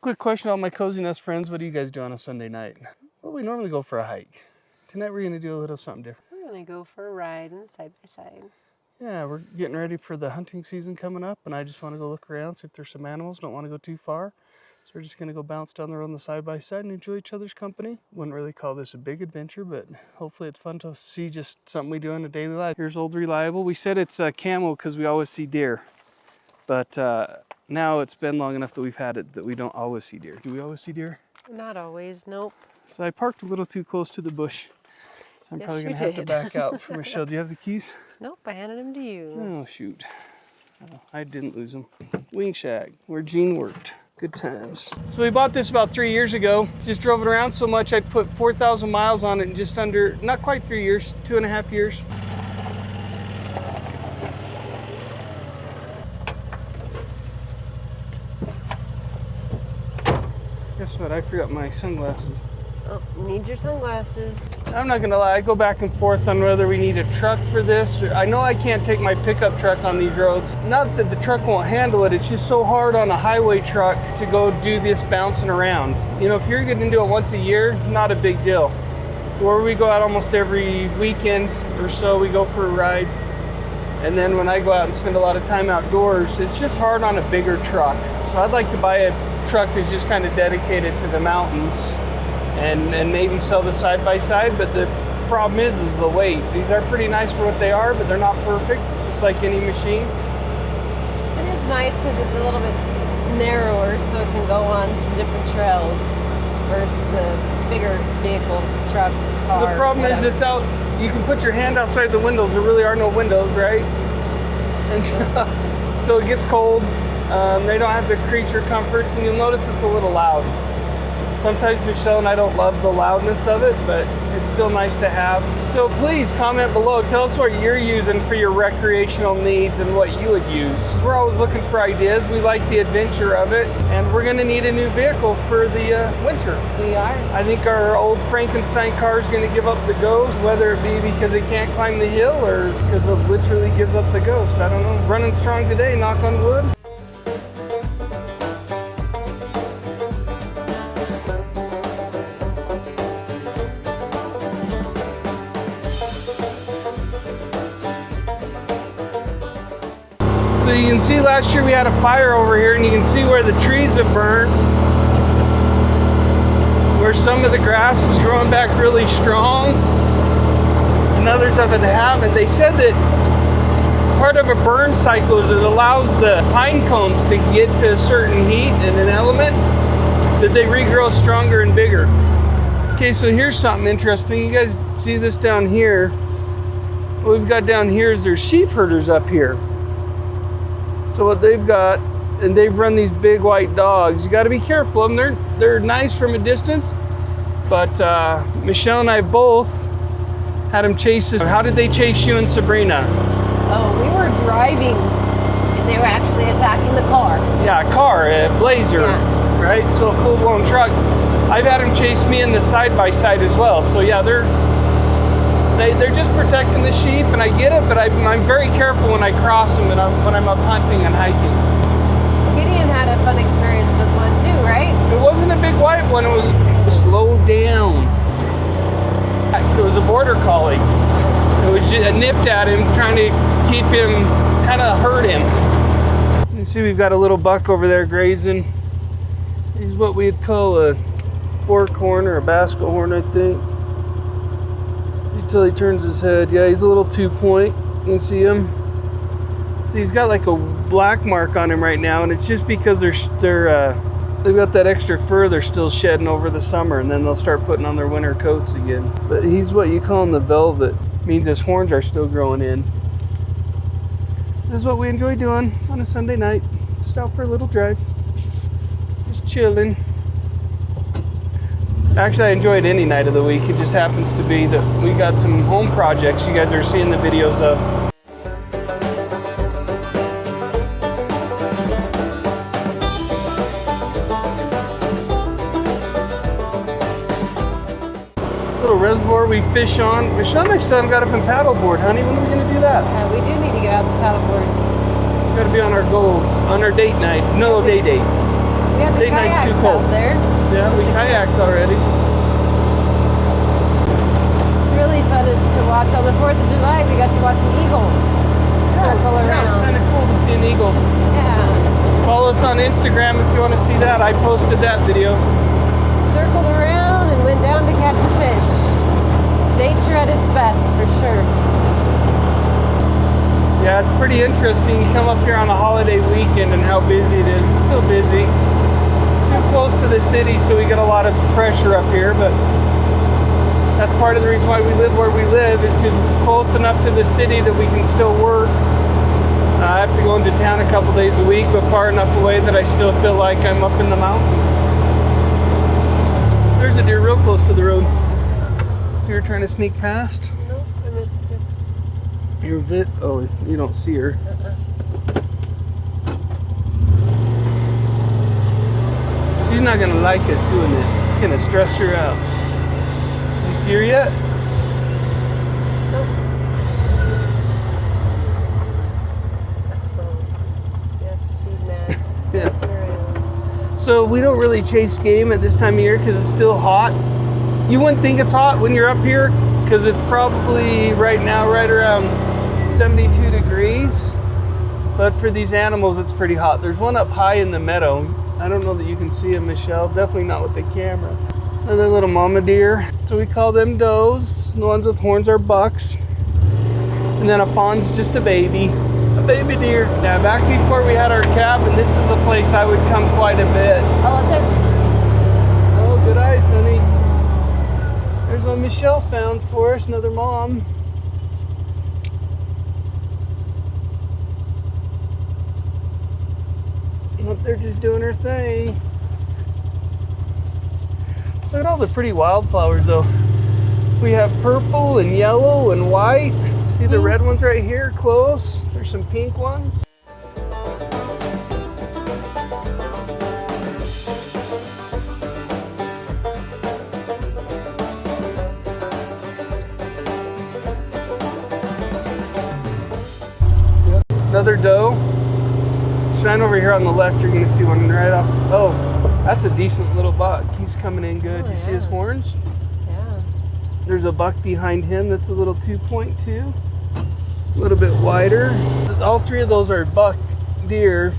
Quick question, all my Cozy Nest friends. What do you guys do on a Sunday night? Well, we normally go for a hike. Tonight we're going to do a little something different. We're going to go for a ride in the side-by-side. Yeah, we're getting ready for the hunting season coming up, and I just want to go look around, see if there's some animals. Don't want to go too far. So we're just going to go bounce down the road on the side-by-side and enjoy each other's company. Wouldn't really call this a big adventure, but hopefully it's fun to see just something we do in a daily life. Here's Old Reliable. We said it's camo because we always see deer. But now it's been long enough that we've had it that we don't always see deer. Do we always see deer? Not always, nope. So I parked a little too close to the bush. So I'm probably going to have to back out. Michelle, do you have the keys? Nope, I handed them to you. Oh, shoot. Oh, I didn't lose them. Wing Shack, where Gene worked. Good times. So we bought this about 3 years ago. Just drove it around so much I'd put 4,000 miles on it in just under, not quite 3 years, 2.5 years. Guess what? I forgot my sunglasses. Oh, need your sunglasses. I'm not gonna lie, I go back and forth on whether we need a truck for this. I know I can't take my pickup truck on these roads. Not that the truck won't handle it, it's just so hard on a highway truck to go do this bouncing around. You know, if you're getting to do it once a year, not a big deal. Where we go out almost every weekend or so, we go for a ride. And then when I go out and spend a lot of time outdoors, it's just hard on a bigger truck. So I'd like to buy a truck that's just kind of dedicated to the mountains. And maybe sell the side-by-side, but the problem is the weight. These are pretty nice for what they are, but they're not perfect, just like any machine. It is nice because it's a little bit narrower, so it can go on some different trails versus a bigger vehicle, truck, car. The problem is it's out, you can put your hand outside the windows. There really are no windows, right? And so it gets cold. They don't have the creature comforts, and you'll notice it's a little loud. Sometimes Michelle and I don't love the loudness of it, but it's still nice to have. So please comment below. Tell us what you're using for your recreational needs and what you would use. We're always looking for ideas. We like the adventure of it, and we're gonna need a new vehicle for the winter. We are. I think our old Frankenstein car is gonna give up the ghost, whether it be because it can't climb the hill or because it literally gives up the ghost. I don't know. Running strong today, knock on wood. So you can see last year we had a fire over here, and you can see where the trees have burned, where some of the grass is growing back really strong and others of it haven't. They said that part of a burn cycle is it allows the pine cones to get to a certain heat and an element that they regrow stronger and bigger. Okay, so here's something interesting. You guys see this down here? What we've got down here is there's sheep herders up here. So what they've got, and they've run these big white dogs. You got to be careful of them. They're nice from a distance, but Michelle and I both had them chase us. How did they chase you and Sabrina? Oh, we were driving, and they were actually attacking the car. Yeah, a car, a Blazer, yeah. Right? So a full-blown truck. I've had them chase me in the side-by-side as well. So yeah, they're just protecting the sheep, and I get it, but I'm very careful when I cross them and when I'm up hunting and hiking. Gideon had a fun experience with one too, right? It wasn't a big white one, it was slow down. It was a border collie. It was just, I nipped at him, trying to keep him, kind of hurt him. You see we've got a little buck over there grazing. He's what we'd call a fork horn or a basket horn, I think. Until he turns his head. Yeah, he's a little 2-point. You can see him. See, he's got like a black mark on him right now, and it's just because they've got that extra fur they're still shedding over the summer, and then they'll start putting on their winter coats again. But he's what you call the velvet. Means his horns are still growing in. This is what we enjoy doing on a Sunday night. Just out for a little drive. Just chilling. Actually, I enjoy it any night of the week. It just happens to be that we got some home projects you guys are seeing the videos of. Little reservoir we fish on. Michelle next time got up and paddleboard, honey. When are we going to do that? We do need to get out the paddle boards. Got to be on our goals, on our date night. No, day date. We had the Late night's too kayaks cold. out there. Yeah, we kayaked already. It's really fun to watch. On the 4th of July, we got to watch an eagle circle around. Yeah, it's kind of cool to see an eagle. Yeah. Follow us on Instagram if you want to see that. I posted that video. Circled around and went down to catch a fish. Nature at its best, for sure. Yeah, it's pretty interesting. You come up here on a holiday weekend and how busy it is. It's still busy. It's too close to the city, so we get a lot of pressure up here, but that's part of the reason why we live where we live, is because it's close enough to the city that we can still work. I have to go into town a couple days a week, but far enough away that I still feel like I'm up in the mountains. There's a deer real close to the road. So you're trying to sneak past? Nope, I missed it. Oh, you don't see her. She's not gonna like us doing this. It's gonna stress her out. Did you see her yet? Nope. Yeah, she's mad. Yeah. So we don't really chase game at this time of year because it's still hot. You wouldn't think it's hot when you're up here because it's probably right now right around 72 degrees. But for these animals, it's pretty hot. There's one up high in the meadow. I don't know that you can see him, Michelle. Definitely not with the camera. Another little mama deer. So we call them does. The ones with horns are bucks. And then a fawn's just a baby deer. Yeah, back before we had our cabin, this is a place I would come quite a bit. Oh, there. Oh, good eyes, honey. There's one Michelle found for us, another mom. Up there just doing her thing. Look at all the pretty wildflowers though. We have purple and yellow and white. See the red ones right here close? There's some pink ones. Yep. Another doe. Shine over here on the left, you're gonna see one right off. Oh, that's a decent little buck. He's coming in good. Oh, You see his yeah. horns? Yeah. There's a buck behind him that's a little 2.2, a little bit wider. All three of those are buck deer.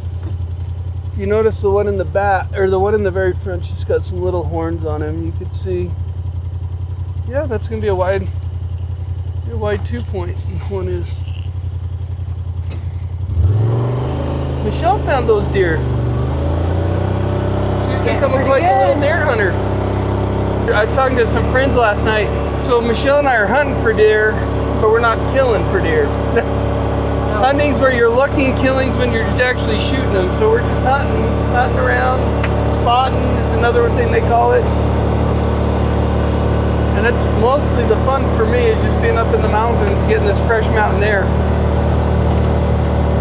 If you notice the one in the back, or the one in the very front, she's got some little horns on him. You could see. Yeah, that's gonna be a wide 2-point one is. Michelle found those deer. She's becoming quite a little deer hunter. I was talking to some friends last night. So Michelle and I are hunting for deer, but we're not killing for deer. No. Hunting's where you're looking, killing's when you're actually shooting them. So we're just hunting around, spotting is another thing they call it. And that's mostly the fun for me, is just being up in the mountains, getting this fresh mountain air.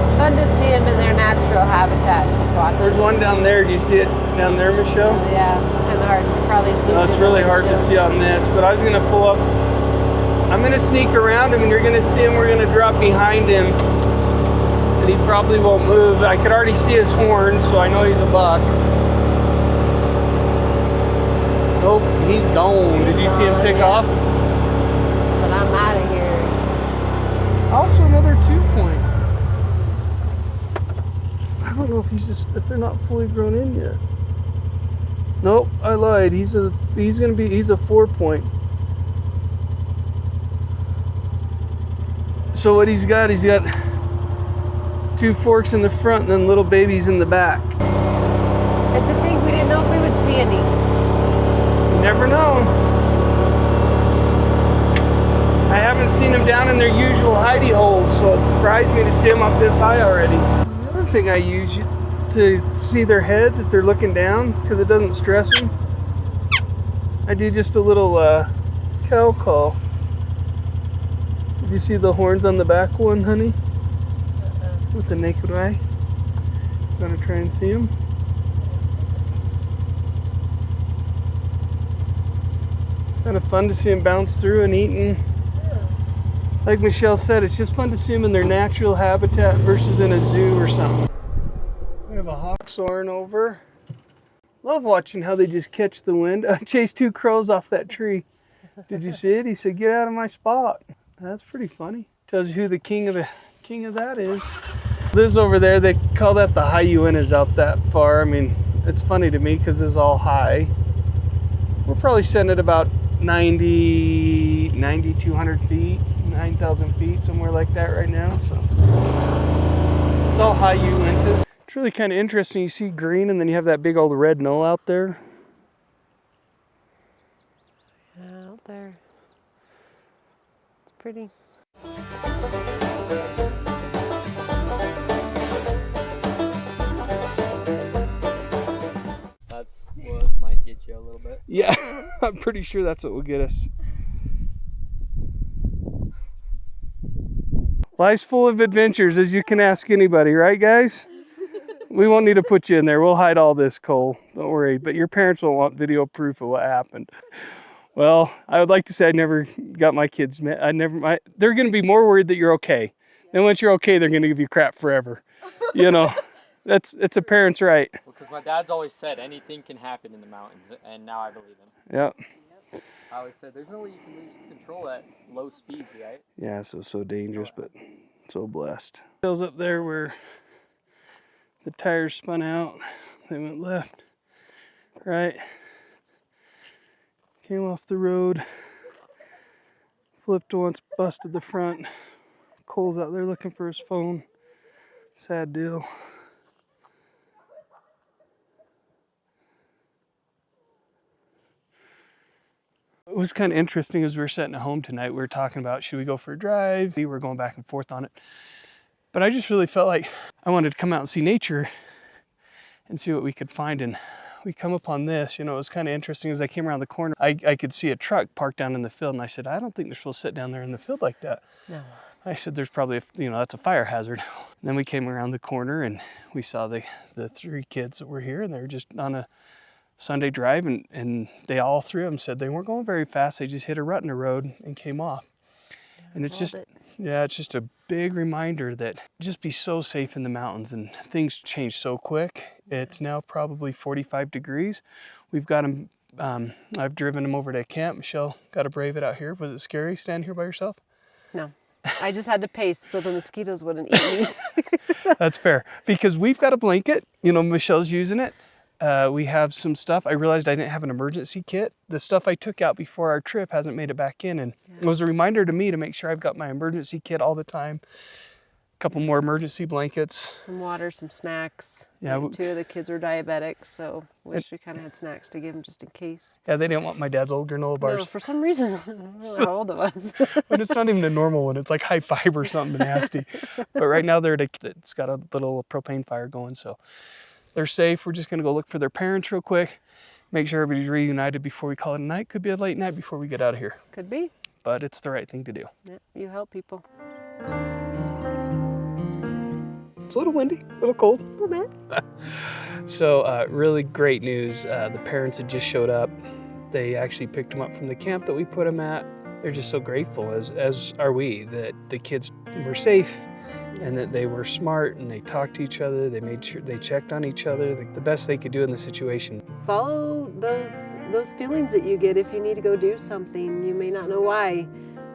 It's fun to see them in their natural habitat, just watching. There's one down there. Do you see it down there, Michelle? Yeah, it's kind of hard to probably see. No, it's really hard to see on this, but I was going to pull up. I'm going to sneak around him, and you're going to see him. We're going to drop behind him, and he probably won't move. I could already see his horns, so I know he's a buck. Nope, he's gone. Did you see him take off? But I'm out of here. Also another 2-point. I don't know if they're not fully grown in yet. Nope, I lied. He's a 4-point. So what he's got 2 forks in the front and then little babies in the back. And to think we didn't know if we would see any. You never know. I haven't seen them down in their usual hidey holes, so it surprised me to see them up this high already. The other thing I use to see their heads if they're looking down, because it doesn't stress them, I do just a little cow call. Did you see the horns on the back one, honey? With the naked eye? Gonna try and see them? Kind of fun to see them bounce through and eating. Like Michelle said, it's just fun to see them in their natural habitat versus in a zoo or something. We have a hawkthorn over. Love watching how they just catch the wind. I chased 2 crows off that tree. Did you see it? He said, "Get out of my spot." That's pretty funny. Tells you who the king of that is. This over there, they call that the high UN is out that far. I mean, it's funny to me because this is all high. We're probably sitting at about 9,200 feet, 9,000 feet, somewhere like that right now. So it's all high Uintas. It's really kind of interesting. You see green and then you have that big old red knoll out there. Yeah, out there. It's pretty. That's what might get you a little bit. Yeah, I'm pretty sure that's what will get us. Life's full of adventures, as you can ask anybody, right, guys? We won't need to put you in there. We'll hide all this, Cole. Don't worry. But your parents will want video proof of what happened. Well, I would like to say I never got my kids. They're going to be more worried that you're okay. Then once you're okay, they're going to give you crap forever. You know, it's a parent's right. Well, because my dad's always said anything can happen in the mountains, and now I believe him. Yep. I always said there's no way you can lose control at low speeds, right? Yeah, so dangerous, but so blessed. Hills up there where the tires spun out. They went left, right, came off the road, flipped once, busted the front. Cole's out there looking for his phone. Sad deal. It was kind of interesting as we were sitting at home tonight. We were talking about, should we go for a drive? We were going back and forth on it. But I just really felt like I wanted to come out and see nature and see what we could find. And we come upon this, you know, it was kind of interesting. As I came around the corner, I could see a truck parked down in the field. And I said, I don't think they're supposed to sit down there in the field like that. No. I said, there's probably, that's a fire hazard. And then we came around the corner and we saw the 3 kids that were here, and they were just on a Sunday drive, and they all 3 of them said they weren't going very fast. They just hit a rut in the road and came off. And it's just, it's just a big reminder that just be so safe in the mountains, and things change so quick. It's now probably 45 degrees. We've got them, I've driven them over to camp. Michelle got to brave it out here. Was it scary standing here by yourself? No. I just had to pace so the mosquitoes wouldn't eat me. That's fair. Because we've got a blanket, Michelle's using it. We have some stuff. I realized I didn't have an emergency kit. The stuff I took out before our trip hasn't made it back in. And it was a reminder to me to make sure I've got my emergency kit all the time. A couple more emergency blankets. Some water, some snacks. Yeah. 2 of the kids were diabetic, so wish we kind of had snacks to give them just in case. Yeah, they didn't want my dad's old granola bars. No, for some reason, I don't know how old it was. But it's not even a normal one. It's like high fiber, something nasty. But right now it's got a little propane fire going, so they're safe. We're just going to go look for their parents real quick. Make sure everybody's reunited before we call it a night. Could be a late night before we get out of here. Could be. But it's the right thing to do. Yeah, you help people. It's a little windy, a little cold. A little bit. So really great news. The parents had just showed up. They actually picked them up from the camp that we put them at. They're just so grateful, as are we, that the kids were safe and that they were smart and they talked to each other. They made sure they checked on each other, the best they could do in the situation. Follow those feelings that you get if you need to go do something. You may not know why.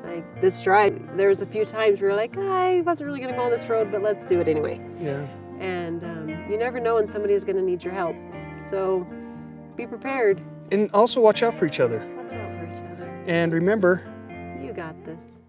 Like this drive, there's a few times where you're like, I wasn't really going to go on this road, but let's do it anyway. Yeah. And you never know when somebody is going to need your help. So be prepared. And also watch out for each other. Watch out for each other. And remember, You got this.